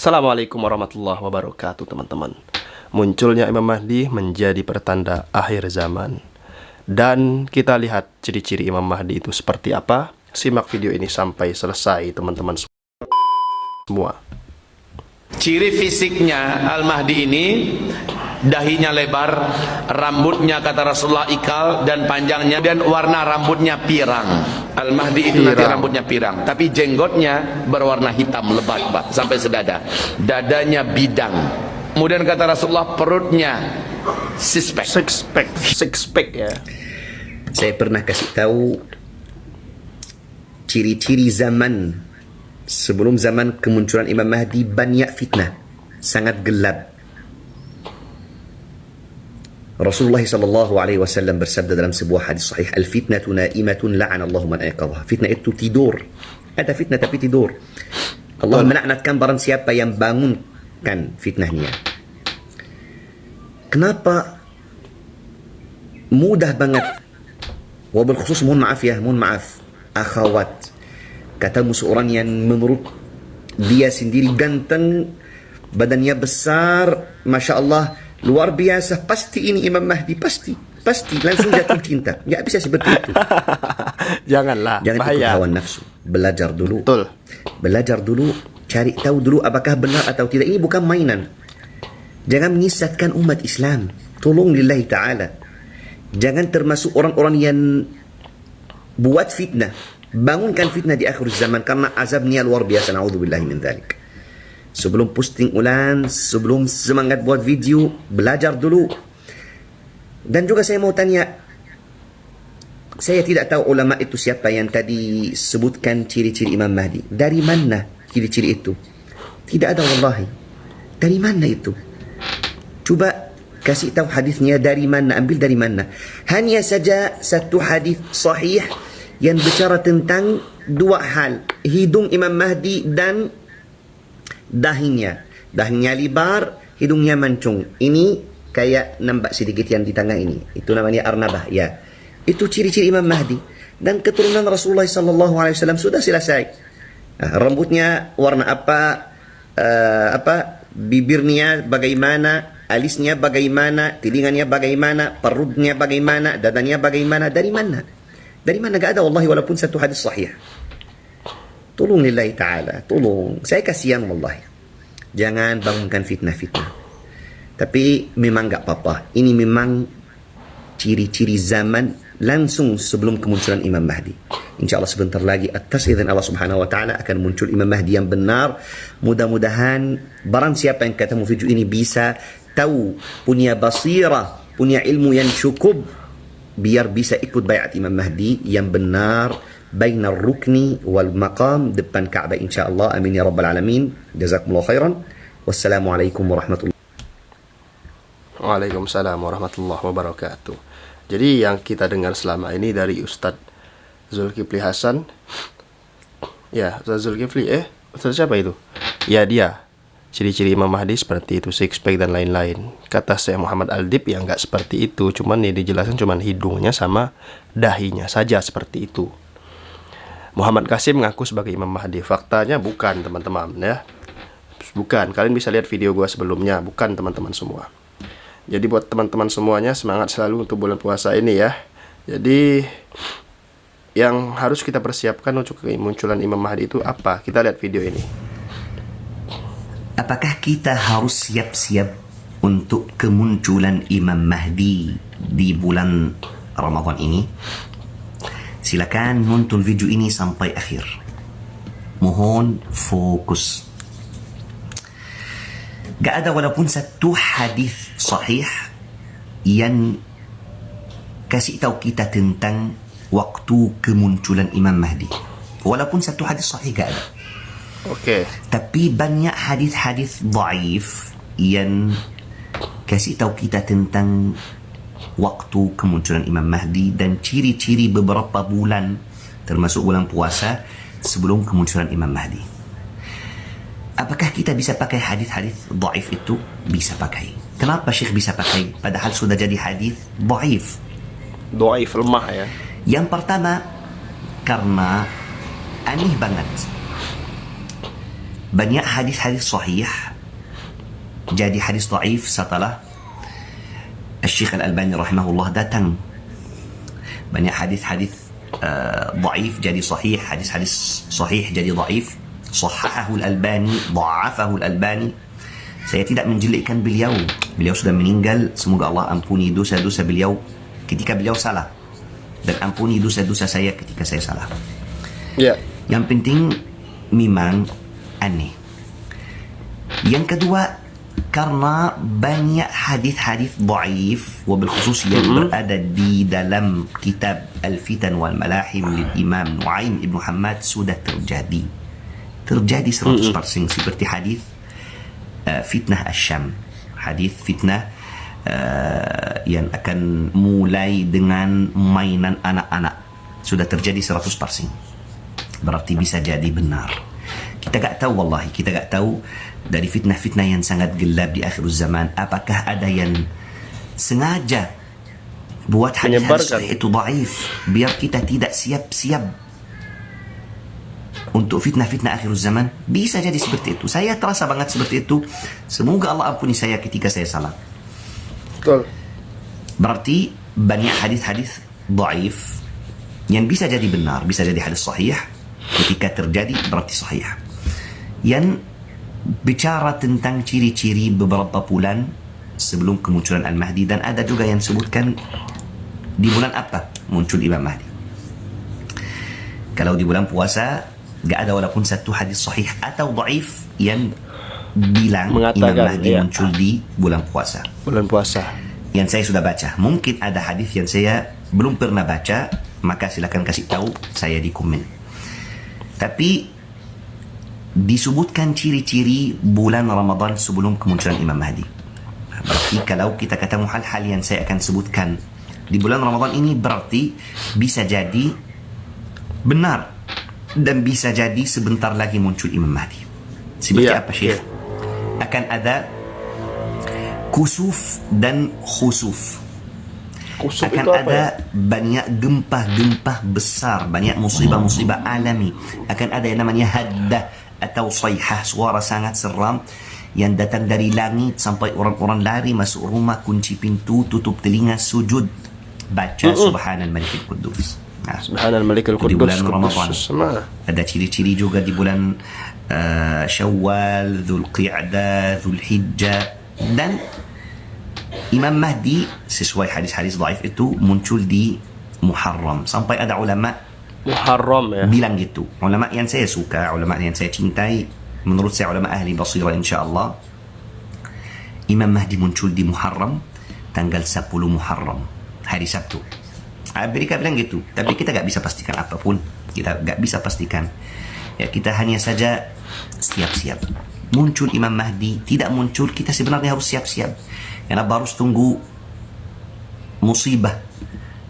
Assalamualaikum warahmatullahi wabarakatuh, teman-teman. Munculnya Imam Mahdi menjadi pertanda akhir zaman. Dan kita lihat ciri-ciri Imam Mahdi itu seperti apa. Simak video ini sampai selesai, teman-teman semua. Ciri fisiknya Al-Mahdi ini, dahinya lebar, rambutnya kata Rasulullah ikal dan panjangnya, dan warna rambutnya pirang. Al-Mahdi itu nanti rambutnya pirang, tapi jenggotnya berwarna hitam lebat, Pak, sampai sedada. Dadanya bidang. Kemudian kata Rasulullah perutnya six pack ya. Saya pernah kasih tahu ciri-ciri zaman sebelum zaman kemunculan Imam Mahdi. Banyak fitnah, sangat gelap. Rasulullah SAW bersabda dalam sebuah hadis sahih, al-fitnatu na'imatun la'anallahu man ayqadha. Fitnah itu tidur. Ada fitnah tapi tidur. Allah melaknatkan barang siapa yang bangunkan fitnahnya. Kenapa mudah banget? Wabil khusus, mohon maaf akhawat, katamu seorang yang menurut dia sendiri ganteng, badannya besar, Masya Allah, luar biasa, pasti ini Imam Mahdi, pasti langsung jatuh cinta. Nggak bisa seperti itu. Jangan ikut bahaya. hawa nafsu. Belajar dulu. Betul. Belajar dulu, cari tahu dulu apakah benar atau tidak. Ini bukan mainan. Jangan menyesatkan umat Islam. Tolong lillahi ta'ala. Jangan termasuk orang-orang yang buat fitnah, bangunkan fitnah di akhir zaman, karena azabnya luar biasa. Na'udzubillahi min dzalik. Sebelum posting ulang, sebelum semangat buat video, belajar dulu. Dan juga saya mau tanya, saya tidak tahu ulama itu siapa yang tadi sebutkan ciri-ciri Imam Mahdi. Dari mana ciri-ciri itu? Tidak ada wallahi. Dari mana itu? Coba kasih tahu hadisnya dari mana, ambil dari mana. Hanya saja satu hadis sahih yang bicara tentang dua hal, hidung Imam Mahdi dan dahinya. Dahinya lebar, hidungnya mancung. Ini kayak nampak sedikit yang di tengah ini. Itu namanya arnabah, ya. Itu ciri-ciri Imam Mahdi. Dan keturunan Rasulullah SAW sudah selesai. Nah, rambutnya warna apa? Bibirnya bagaimana? Alisnya bagaimana? Telinganya bagaimana? Perutnya bagaimana? Dadanya bagaimana? Dari mana? Dari mana? Gak ada wallahi walaupun satu hadis sahih. Tolong lillahi ta'ala, tolong. Saya kasihan wallahi. Jangan bangunkan fitnah-fitnah. Tapi memang gak apa-apa. Ini memang ciri-ciri zaman langsung sebelum kemunculan Imam Mahdi. InsyaAllah sebentar lagi atas izin Allah subhanahu wa ta'ala akan muncul Imam Mahdi yang benar. Mudah-mudahan barang siapa yang ketemu video ini bisa tahu, punya basirah, punya ilmu yang cukup, biar bisa ikut bayat Imam Mahdi yang benar, baina rukni wal maqam, depan Ka'bah insyaallah. Amin ya rabbal alamin. Jazakumullah khairan. Wassalamualaikum warahmatullahi wabarakatuh. Waalaikumsalam warahmatullahi wabarakatuh. Jadi yang kita dengar selama ini dari Ustadz Zulkifli Hasan. Ya, Ustadz Zulkifli, Ustadz siapa itu? Ya, dia. Ciri-ciri Imam Mahdi seperti itu, six pack dan lain-lain. Kata Syekh Muhammad Al-Dib ya nggak seperti itu, cuman ya dijelaskan cuman hidungnya sama dahinya saja seperti itu. Muhammad Qasim mengaku sebagai Imam Mahdi. Faktanya bukan, teman-teman, ya. Bukan. Kalian bisa lihat video gua sebelumnya, bukan, teman-teman semua. Jadi buat teman-teman semuanya, semangat selalu untuk bulan puasa ini ya. Jadi yang harus kita persiapkan untuk kemunculan Imam Mahdi itu apa? Kita lihat video ini. Apakah kita harus siap-siap untuk kemunculan Imam Mahdi di bulan Ramadan ini? Silakan nonton video ini sampai akhir. Mohon fokus. Gak ada walaupun satu hadis sahih yang kasih tahu kita tentang waktu kemunculan Imam Mahdi. Walaupun satu hadis sahih gak ada. Oke. Tapi banyak hadis-hadis dhaif yang kasih tahu kita tentang waktu kemunculan Imam Mahdi dan ciri-ciri beberapa bulan, termasuk bulan puasa, sebelum kemunculan Imam Mahdi. Apakah kita bisa pakai hadis-hadis dhaif itu? Bisa pakai. Kenapa Syekh bisa pakai? Padahal sudah jadi hadis dhaif. Dhaif, lemah ya. Yang pertama, karena aneh banget. banyak hadis-hadis sahih jadi hadis dhaif setelah Syekh Al-Albani rahimahullah datang. Banyak hadis-hadis dhaif jadi sahih, hadis-hadis sahih jadi dhaif. Sahahahu Al-Albani, dha'afahu Al-Albani. Saya tidak menjelekkan beliau. Beliau sudah meninggal, semoga Allah ampuni dosa-dosa beliau ketika beliau salah, dan ampuni dosa-dosa saya ketika saya salah. Ya. Yang penting memang aneh. Yang kedua, karena banyak hadis-hadis dhaif, wabil khusus yang berada di dalam kitab Al-Fitan wal Malahim lil Imam Nuaim Ibn Hamad sudah terjadi 100% seperti hadis fitnah Asyam, hadis fitnah yang akan mulai dengan mainan anak-anak, sudah terjadi 100%. Berarti bisa jadi benar. Kita tak tahu, wallahi kita tak tahu dari fitnah-fitnah yang sangat gelap di akhir zaman, apakah ada yang sengaja buat hadis-hadis itu dhaif biar kita tidak siap-siap untuk fitnah-fitnah akhir zaman. Bisa jadi seperti itu. Saya terasa banget seperti itu. Semoga Allah ampuni saya ketika saya salah. Betul. Berarti banyak hadis-hadis dhaif yang bisa jadi benar, bisa jadi hadis sahih. Ketika terjadi berarti sahih. Yang bicara tentang ciri-ciri beberapa bulan sebelum kemunculan Al-Mahdi, dan ada juga yang sebutkan di bulan apa muncul Imam Mahdi. Kalau di bulan puasa, gak ada walaupun satu hadis sahih atau dhaif yang bilang Imam Mahdi muncul di bulan puasa. Bulan puasa. Yang saya sudah baca. Mungkin ada hadis yang saya belum pernah baca, maka silakan kasih tahu saya di komen. Tapi disebutkan ciri-ciri bulan Ramadan sebelum kemunculan Imam Mahdi. Berarti kalau kita katakan hal-hal yang saya akan sebutkan di bulan Ramadan ini, berarti bisa jadi benar dan bisa jadi sebentar lagi muncul Imam Mahdi. Seperti apa Syekh? Akan ada kusuf dan khusuf. Kusuf akan itu apa ada banyak gempa-gempa besar, banyak musibah-musibah alami. Akan ada yang namanya haddah atau sayhah, suara sangat seram yang datang dari langit sampai orang-orang lari masuk rumah, kunci pintu, tutup telinga, sujud, baca Subhanal Malikul Quddus. Subhanal Malikul Quddus. Di bulan Ramadan ada ciri-ciri juga di bulan Syawal, Dzulqa'dah, Dzulhijjah. Dan Imam Mahdi sesuai hadis-hadis dhaif itu muncul di Muharram. Sampai ada ulama Muharram bilang gitu. Ulama yang saya suka, ulama yang saya cintai, menurut saya ulama ahli basirah insyaallah, Imam Mahdi muncul di Muharram tanggal 10 Muharram, hari Sabtu. Mereka bilang gitu, tapi kita gak bisa pastikan apapun. Kita gak bisa pastikan. Ya, kita hanya saja siap-siap. Muncul Imam Mahdi, tidak muncul, kita sebenarnya harus siap-siap. Karena baru tunggu musibah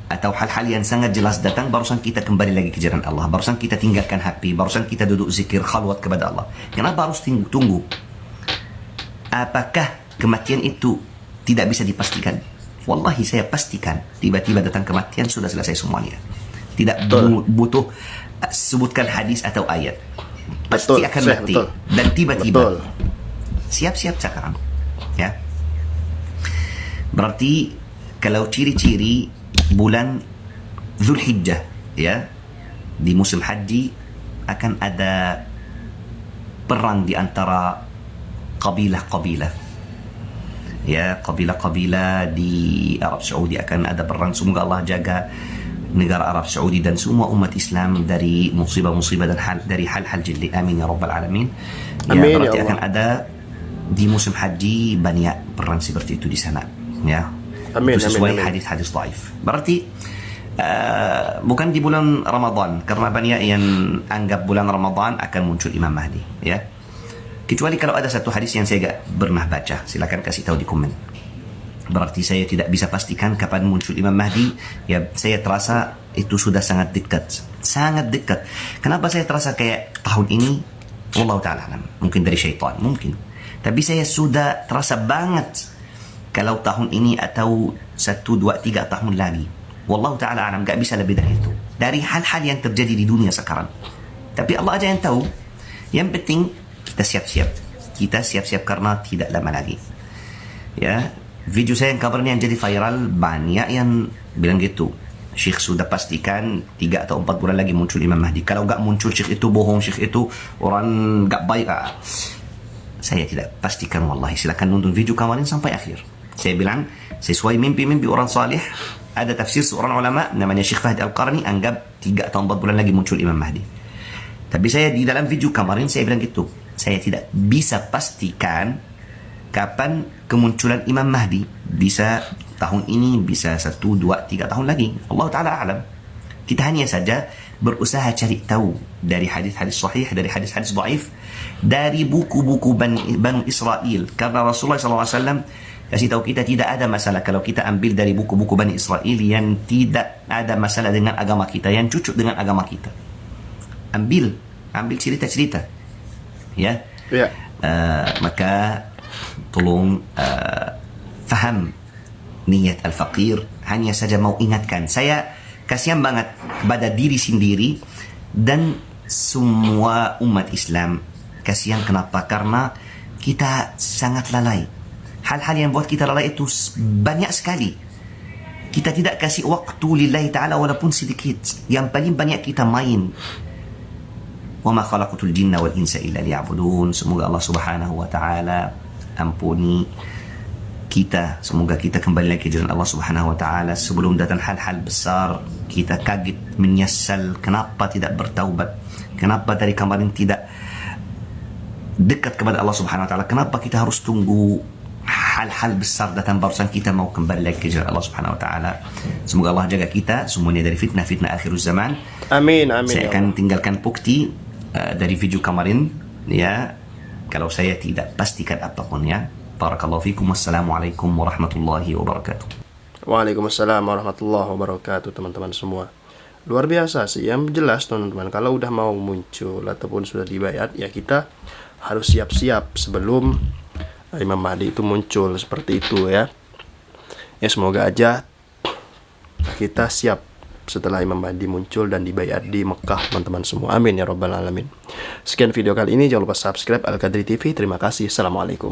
atau hal-hal yang sangat jelas datang, barusan kita kembali lagi ke jalan Allah, barusan kita tinggalkan HP, barusan kita duduk zikir khalwat kepada Allah. Kenapa harus tunggu? Apakah kematian itu tidak bisa dipastikan? Wallahi saya pastikan, tiba-tiba datang kematian, sudah selesai semuanya. Tidak butuh sebutkan hadis atau ayat. Pasti akan mati. Dan tiba-tiba. Siap-siap sekarang. Ya. Berarti kalau ciri-ciri bulan Dzulhijjah, ya, di musim haji akan ada perang di antara kabilah-kabilah. Ya, kabilah-kabilah di Arab Saudi akan ada perang. Semoga Allah jaga negara Arab Saudi dan semua umat Islam dari musibah-musibah dan dari hal-hal jeli. Amin ya rabbal alamin. Ya, amin, berarti ya akan ada di musim haji banyak perang seperti itu di sana. Ya, amin, itu sesuai amin. hadis-hadis dhaif. Berarti bukan di bulan Ramadan, karena banyak yang anggap bulan Ramadan akan muncul Imam Mahdi. Ya, kecuali kalau ada satu hadis yang saya gak pernah baca, silakan kasih tahu di komen. Berarti saya tidak bisa pastikan kapan muncul Imam Mahdi. Ya, saya terasa itu sudah sangat dekat, sangat dekat. Kenapa saya terasa kayak tahun ini? Wallahu ta'ala alam. Mungkin dari syaitan, mungkin. Tapi saya sudah terasa banget kalau tahun ini atau 1, 2, 3 tahun lagi. Wallahu ta'ala alam, gak bisa lebih dari itu. Dari hal-hal yang terjadi di dunia sekarang. Tapi Allah aja yang tahu. Yang penting kita siap-siap. Kita siap-siap karena tidak lama lagi. Ya, video saya yang kabarnya yang jadi viral, banyak yang bilang gitu. Syekh sudah pastikan 3 atau 4 bulan lagi muncul Imam Mahdi. Kalau nggak muncul Syekh itu bohong, Syekh itu orang nggak baik. Saya tidak pastikan wallahi. Silakan nonton video kemarin sampai akhir. Saya bilang sesuai mimpi-mimpi orang saleh. Ada tafsir seorang ulama namanya Syekh Fahd Al-Qarni, anggap 3 atau 4 bulan lagi muncul Imam Mahdi. Tapi saya di dalam video kemarin saya bilang gitu. Saya tidak bisa pastikan kapan kemunculan Imam Mahdi. Bisa tahun ini, bisa 1, 2, 3 tahun lagi. Allah Ta'ala alam. Kita hanya saja berusaha cari tahu dari hadis-hadis sahih, dari hadis-hadis dhaif, dari buku-buku Bani Israel. Karena Rasulullah SAW kasih tahu kita tidak ada masalah kalau kita ambil dari buku-buku Bani Israel yang tidak ada masalah dengan agama kita, yang cocok dengan agama kita. Ambil cerita-cerita. Ya. Maka tolong faham niat al-faqir. Hanya saja mau ingatkan, saya kasihan banget kepada diri sendiri dan semua umat Islam. Kasihan kenapa? Karena kita sangat lalai. Hal-hal yang buat kita lalai itu banyak sekali. Kita tidak kasih waktu lillahi ta'ala walaupun sedikit. Yang paling banyak kita main. وَمَا خَلَقْتُ الْجِنَّ وَالْإِنسَ إِلَّا لِيَعْبُدُونَ. Semoga Allah Subhanahu wa ta'ala ampuni kita. Semoga kita kembali lagi ke jalan Allah Subhanahu wa ta'ala sebelum datang hal-hal besar. Kita kaget, menyesal. Kenapa tidak bertaubat? Kenapa dari kemarin tidak dekat kepada Allah Subhanahu wa ta'ala? Kenapa kita harus tunggu hal-hal besar datang barusan kita mau kembali lagi ke jalan Allah Subhanahu wa ta'ala? Semoga Allah jaga kita semuanya dari fitnah-fitnah akhir zaman. Amin. Saya akan tinggalkan bukti dari video kemarin, ya, kalau saya tidak pastikan apapun, ya. Barakallahu fikum. Wassalamualaikum warahmatullahi wabarakatuh. Waalaikumsalam warahmatullahi wabarakatuh, teman-teman semua. Luar biasa sih, yang jelas teman-teman, kalau udah mau muncul ataupun sudah dibayat, ya kita harus siap-siap sebelum Imam Mahdi itu muncul, seperti itu ya. Ya semoga aja kita siap setelah Imam Mahdi muncul dan dibayat di Mekah, teman-teman semua. Amin ya rabbal alamin. Sekian video kali ini, jangan lupa subscribe Al-Qadri TV. Terima kasih. Assalamualaikum.